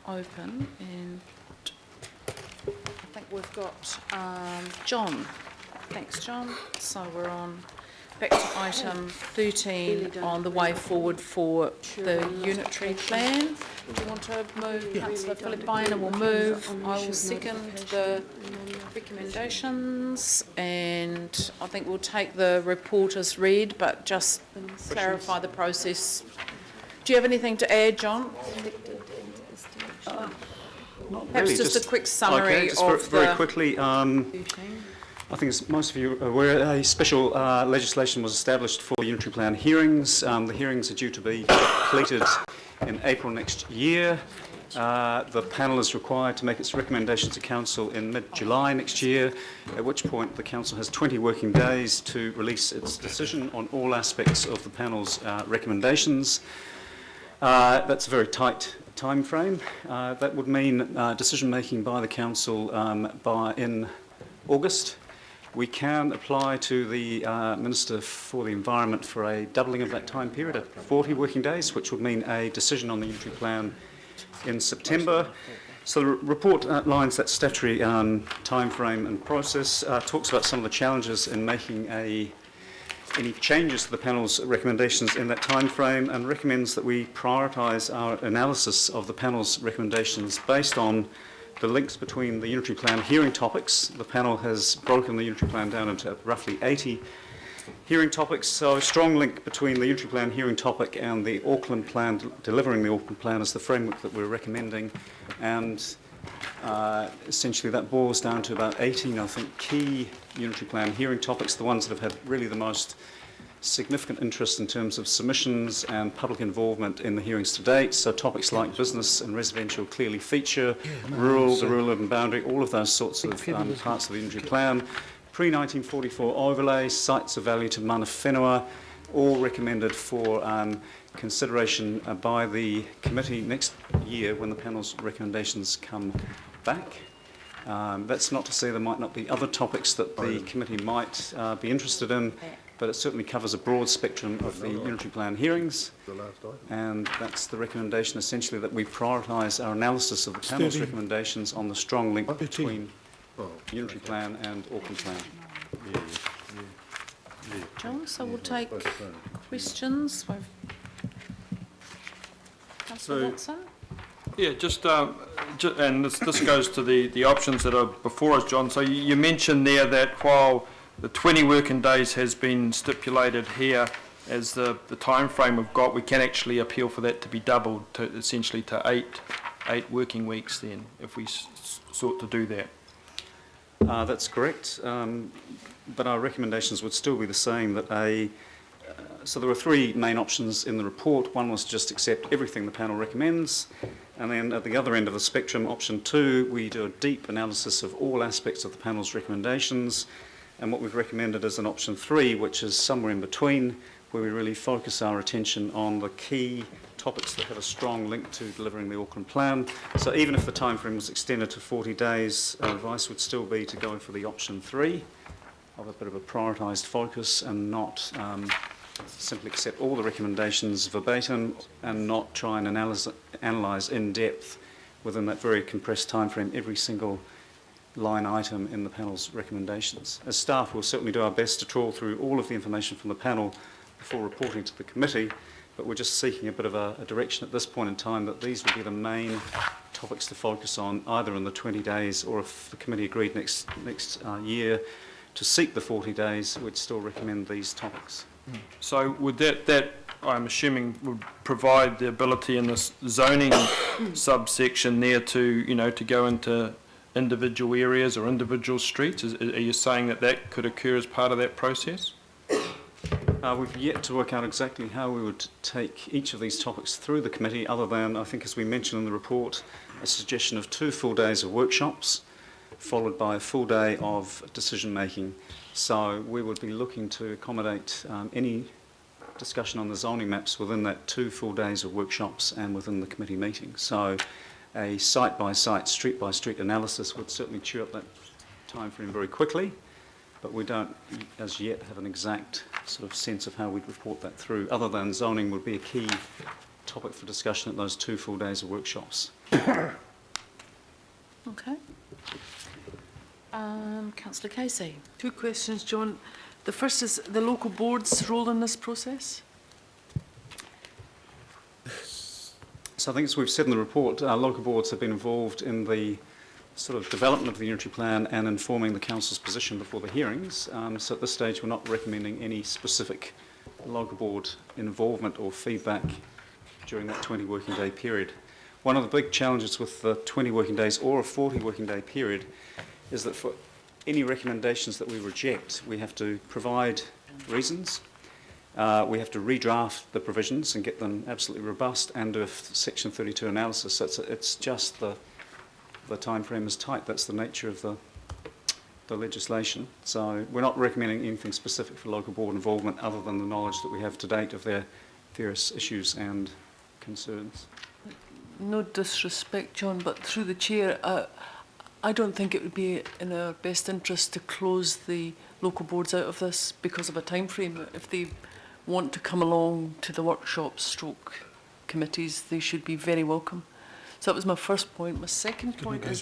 open, and I think we've got John. Thanks, John. So we're on back to item 13 on the way forward for the unitary plan. Do you want to move, Councillor Philippine will move. I will second the recommendations, and I think we'll take the report as read, but just clarify the process. Do you have anything to add, John? Perhaps really, just a quick summary of very quickly. I think as most of you are aware, a special legislation was established for unitary plan hearings. The hearings are due to be completed in April next year. The panel is required to make its recommendation to Council in mid-July next year, at which point the Council has 20 working days to release its decision on all aspects of the panel's recommendations. That's a very tight time frame. That would mean decision making by the Council in August. We can apply to the Minister for the Environment for a doubling of that time period at 40 working days, which would mean a decision on the unitary plan in September. So the report outlines that statutory time frame and process, talks about some of the challenges in making any changes to the panel's recommendations in that time frame, and recommends that we prioritise our analysis of the panel's recommendations based on the links between the unitary plan hearing topics. The panel has broken the unitary plan down into roughly 80 hearing topics, so a strong link between the unitary plan hearing topic and the Auckland plan, delivering the Auckland plan as the framework that we're recommending, and essentially that boils down to about 18, I think, key unitary plan hearing topics, the ones that have had really the most significant interest in terms of submissions and public involvement in the hearings to date. So topics like business and residential clearly feature, the rural-urban boundary, all of those sorts of parts of the unitary plan. Pre-1944 overlay, sites of value to mana whenua, all recommended for consideration by the committee next year when the panel's recommendations come back. That's not to say there might not be other topics that the committee might be interested in, but it certainly covers a broad spectrum of the unitary plan hearings, and that's the recommendation essentially, that we prioritise our analysis of the panel's recommendations on the strong link between unitary plan and Auckland plan. John, so we'll take questions. Councillor Watson? Yeah, and this goes to the options that are before us, John. So you mentioned there that while the 20 working days has been stipulated here as the time frame we've got, we can actually appeal for that to be doubled to essentially to eight working weeks then, if we sought to do that. That's correct, but our recommendations would still be the same. So there were three main options in the report. One was just accept everything the panel recommends, and then at the other end of the spectrum, option 2, we do a deep analysis of all aspects of the panel's recommendations, and what we've recommended is an option 3, which is somewhere in between, where we really focus our attention on the key topics that have a strong link to delivering the Auckland plan. So even if the time frame was extended to 40 days, our advice would still be to go for the option 3 of a bit of a prioritised focus, and not simply accept all the recommendations verbatim and not try and analyse in depth within that very compressed time frame every single line item in the panel's recommendations. As staff, we'll certainly do our best to trawl through all of the information from the panel before reporting to the committee, but we're just seeking a bit of a direction at this point in time that these will be the main topics to focus on, either in the 20 days or, if the committee agreed next year to seek the 40 days, we'd still recommend these topics. So would that I'm assuming would provide the ability in this zoning subsection there to go into individual areas or individual streets? Are you saying that could occur as part of that process? We've yet to work out exactly how we would take each of these topics through the committee, other than, I think as we mentioned in the report, a suggestion of 2 full days of workshops followed by a full day of decision making. So we would be looking to accommodate any discussion on the zoning maps within that 2 full days of workshops and within the committee meeting. So a site-by-site, street-by-street analysis would certainly chew up that time frame very quickly, but we don't as yet have an exact sort of sense of how we'd report that through, other than zoning would be a key topic for discussion at those 2 full days of workshops. Okay. Councillor Casey. 2 questions, John. The first is the local board's role in this process. So I think, as we've said in the report, local boards have been involved in the sort of development of the unitary plan and informing the council's position before the hearings. So at this stage, we're not recommending any specific local board involvement or feedback during that 20 working day period. One of the big challenges with the 20 working days or a 40 working day period is that for any recommendations that we reject, we have to provide reasons. We have to redraft the provisions and get them absolutely robust and do a Section 32 analysis. So it's just the time frame is tight. That's the nature of the legislation. So we're not recommending anything specific for local board involvement other than the knowledge that we have to date of their various issues and concerns. No disrespect, John, but through the chair, I don't think it would be in our best interest to close the local boards out of this because of a time frame. If they want to come along to the workshops stroke committees, they should be very welcome. So that was my first point. My second point is,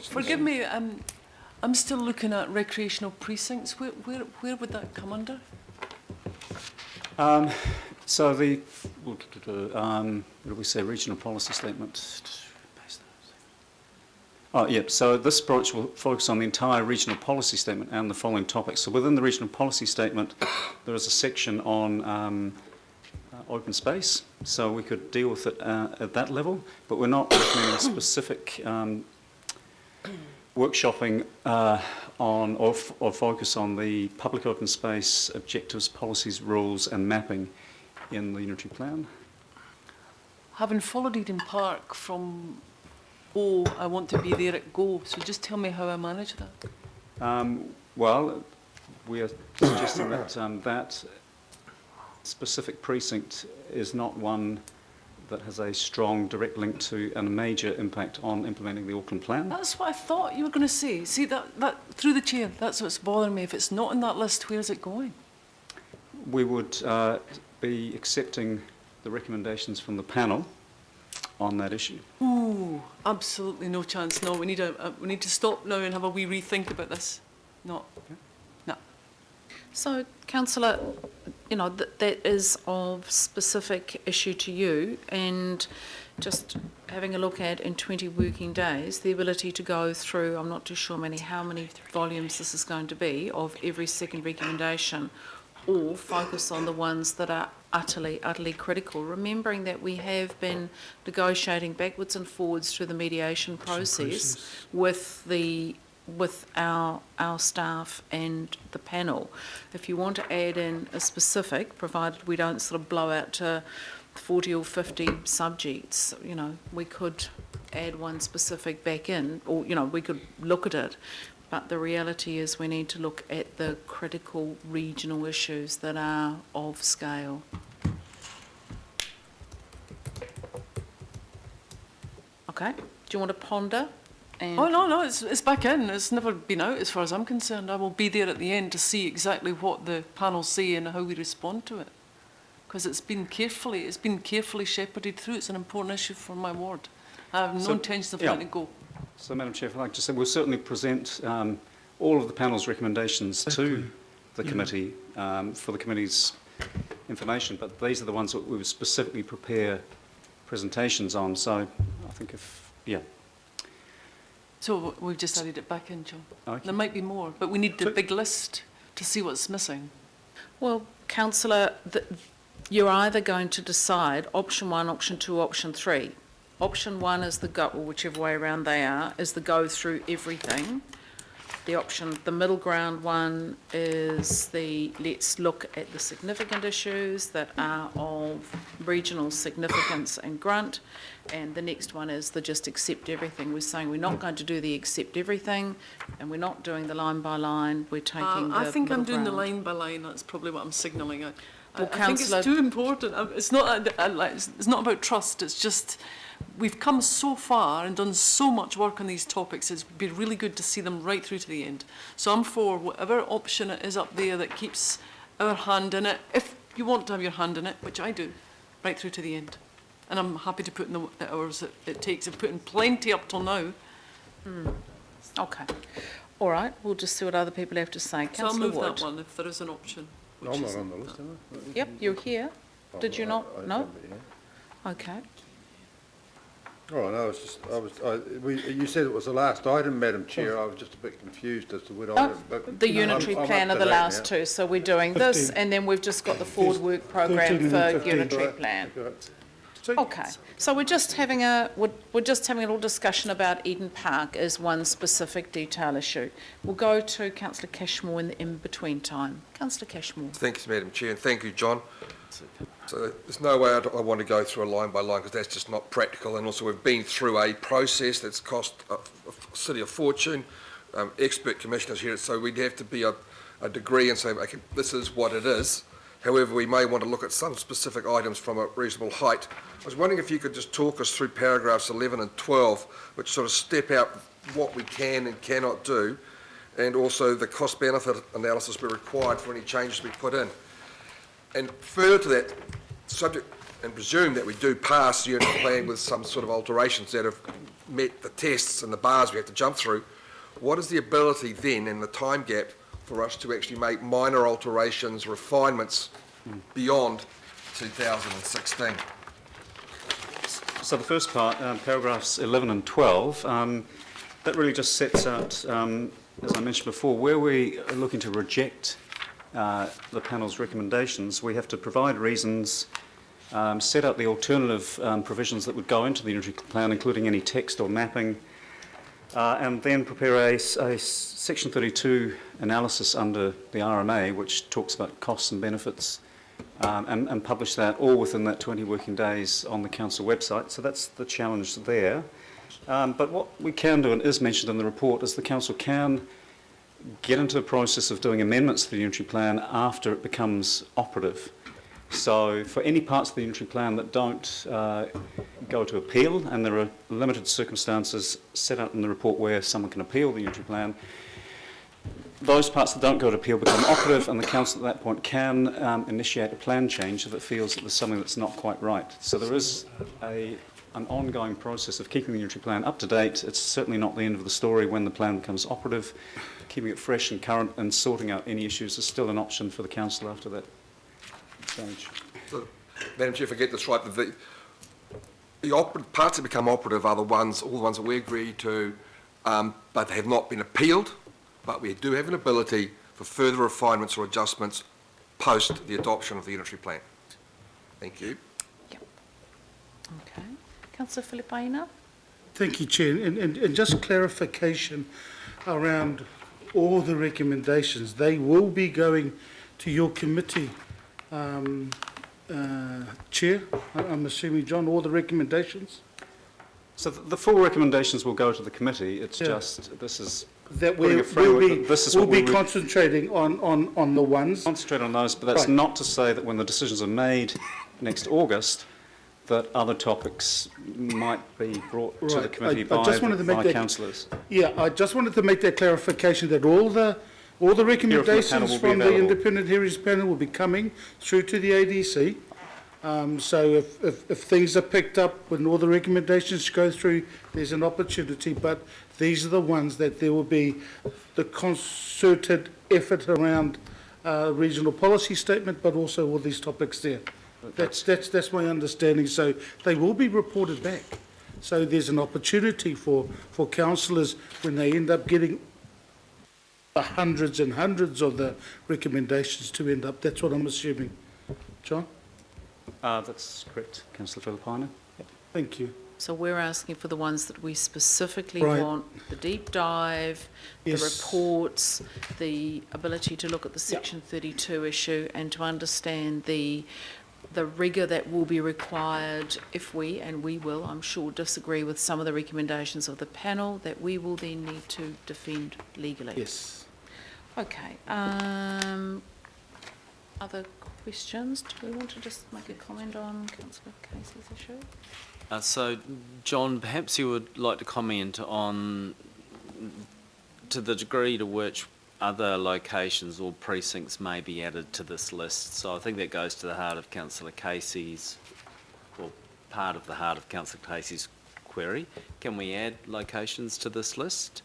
forgive me, I'm still looking at recreational precincts. Where would that come under? So what do we say, regional policy statement? Oh, yeah, so this approach will focus on the entire regional policy statement and the following topics. So within the regional policy statement, there is a section on open space, so we could deal with it at that level, but we're not recommending specific workshopping on or focus on the public open space objectives, policies, rules and mapping in the unitary plan. Having followed Eden Park from O, I want to be there at Go, so just tell me how I manage that. Well, we are suggesting that that specific precinct is not one that has a strong direct link to and a major impact on implementing the Auckland plan. That's what I thought you were going to say. See, that through the chair, that's what's bothering me. If it's not in that list, where's it going? We would be accepting the recommendations from the panel on that issue. Ooh, absolutely no chance. No, we need to stop now and have a wee rethink about this. No. No. So, Councillor, you know, that is of specific issue to you, and just having a look at in 20 working days, the ability to go through, I'm not too sure how many volumes this is going to be, of every second recommendation, or focus on the ones that are utterly critical, remembering that we have been negotiating backwards and forwards through the mediation process with our staff and the panel. If you want to add in a specific, provided we don't sort of blow out to 40 or 50 subjects, you know, we could add one specific back in, or, you know, we could look at it. But the reality is we need to look at the critical regional issues that are of scale. Okay, do you want to ponder? And Oh, no, it's back in. It's never been out as far as I'm concerned. I will be there at the end to see exactly what the panel say and how we respond to it. Because it's been carefully shepherded through. It's an important issue for my ward. I have no intention of letting it go. So, Madam Chair, if I'd like to say, we'll certainly present all of the panel's recommendations to the committee for the committee's information, but these are the ones that we would specifically prepare presentations on. So I think So we've just added it back in, John. Okay. There might be more, but we need the big list to see what's missing. well, Councillor, you're either going to decide option 1, option 2, option 3. Option 1 is the go, or whichever way around they are, is the go through everything. The middle ground one is the let's look at the significant issues that are of regional significance and grunt, and the next one is the just accept everything. We're saying we're not going to do the accept everything, and we're not doing the line by line, we're taking the I think I'm doing the ground. line by line. That's probably what I'm signalling. I think Councillor- it's too important. It's not about trust. It's just we've come so far and done so much work on these topics. It's been really good to see them right through to the end. So I'm for whatever option it is up there that keeps our hand in it. If you want to have your hand in it, which I do, right through to the end. and I'm happy to put in the hours it takes. I've put in plenty up till now. Okay. All right, we'll just see what other people have to say. So I'll Councillor move Wood. that one if there is an option. which I'm not is- on the list, am I? Yep, you're here. Did you not? No? Yeah. Okay. Oh, no, it's just, you said it was the last item, Madam Chair. I was just a bit confused as to what Oh, item. but the I'm unitary up plan to are the that last now. two, so we're doing this, 15. and then we've just got the forward work program 13 for and 15. unitary Right, plan. right. Okay, so we're just having a little discussion about Eden Park as one specific detail issue. We'll go to Councillor Cashmore in the in-between time. Councillor Cashmore. Thanks, Madam Chair, and thank you, John. So there's no way I want to go through a line by line because that's just not practical, and also we've been through a process that's cost a city a fortune, expert commissioners here, so we'd have to be a degree and say, okay, this is what it is. However, we may want to look at some specific items from a reasonable height. I was wondering if you could just talk us through paragraphs 11 and 12, which sort of step out what we can and cannot do, and also the cost-benefit analysis we're required for any changes we put in. And further to that, subject and presume that we do pass the unit plan with some sort of alterations that have met the tests and the bars we have to jump through, what is the ability then and the time gap for us to actually make minor alterations, refinements beyond 2016? So the first part, paragraphs 11 and 12, that really just sets out, as I mentioned before, where we are looking to reject the panel's recommendations. We have to provide reasons, set out the alternative provisions that would go into the unitary plan, including any text or mapping, and then prepare a Section 32 analysis under the RMA, which talks about costs and benefits, and publish that all within that 20 working days on the council website. So that's the challenge there. But what we can do, and is mentioned in the report, is the council can get into the process of doing amendments to the unitary plan after it becomes operative. So for any parts of the unitary plan that don't go to appeal, and there are limited circumstances set out in the report where someone can appeal the unitary plan, those parts that don't go to appeal become operative, and the council at that point can initiate a plan change if it feels that there's something that's not quite right. So there is an ongoing process of keeping the unitary plan up to date. It's certainly not the end of the story when the plan becomes operative. Keeping it fresh and current and sorting out any issues is still an option for the council after that stage. So, Madam Chair, if I get this right, the parts that become operative are all the ones that we agree to, but they have not been appealed, but we do have an ability for further refinements or adjustments post the adoption of the unitary plan. Thank you. Yep. Okay. Councillor Filipaina. Thank you, Chair. And just clarification around all the recommendations. They will be going to your committee, Chair. I'm assuming, John, all the recommendations? So the full recommendations will go to the committee. It's Yeah. just, this is That putting a we'll framework, be, but this is we'll what we be would concentrating on the ones. concentrate on those, but that's Right. not to say that when the decisions are made next August, that other topics might be brought to the Right. committee I just wanted to make by that- councillors. Yeah, I just wanted to make that clarification that all the panel recommendations will be from the available. independent hearings panel will be coming through to the ADC. So if things are picked up when all the recommendations go through, there's an opportunity, but these are the ones that there will be the concerted effort around regional policy statement, but also all these topics there. That's my understanding. So they will be reported back. So there's an opportunity for councillors when they end up getting the hundreds and hundreds of the recommendations to end up. That's what I'm assuming. John? That's correct, Councillor Filipaina. Thank you. So we're asking for the ones that we specifically Right. want, the deep dive, the Yes. reports, the ability to look at the Section 32 issue and to understand the rigour that will be required if we, and we will, I'm sure, disagree with some of the recommendations of the panel that we will then need to defend legally. Yes. Okay. Other questions? Do we want to just make a comment on Councillor Casey's issue? So, John, perhaps you would like to comment on to the degree to which other locations or precincts may be added to this list. So I think that goes to the heart of Councillor Casey's, or part of the heart of Councillor Casey's query. Can we add locations to this list?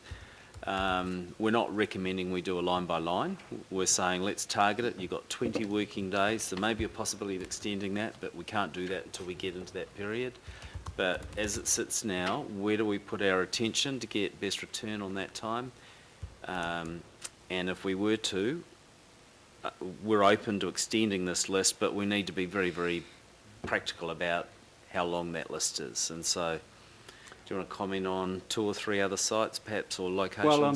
We're not recommending we do a line by line. We're saying let's target it. You've got 20 working days. There may be a possibility of extending that, but we can't do that until we get into that period. But as it sits now, where do we put our attention to get best return on that time? And if we were to, we're open to extending this list, but we need to be very, very practical about how long that list is. And so, do you want to comment on 2 or 3 other sites, perhaps, or locations? Well,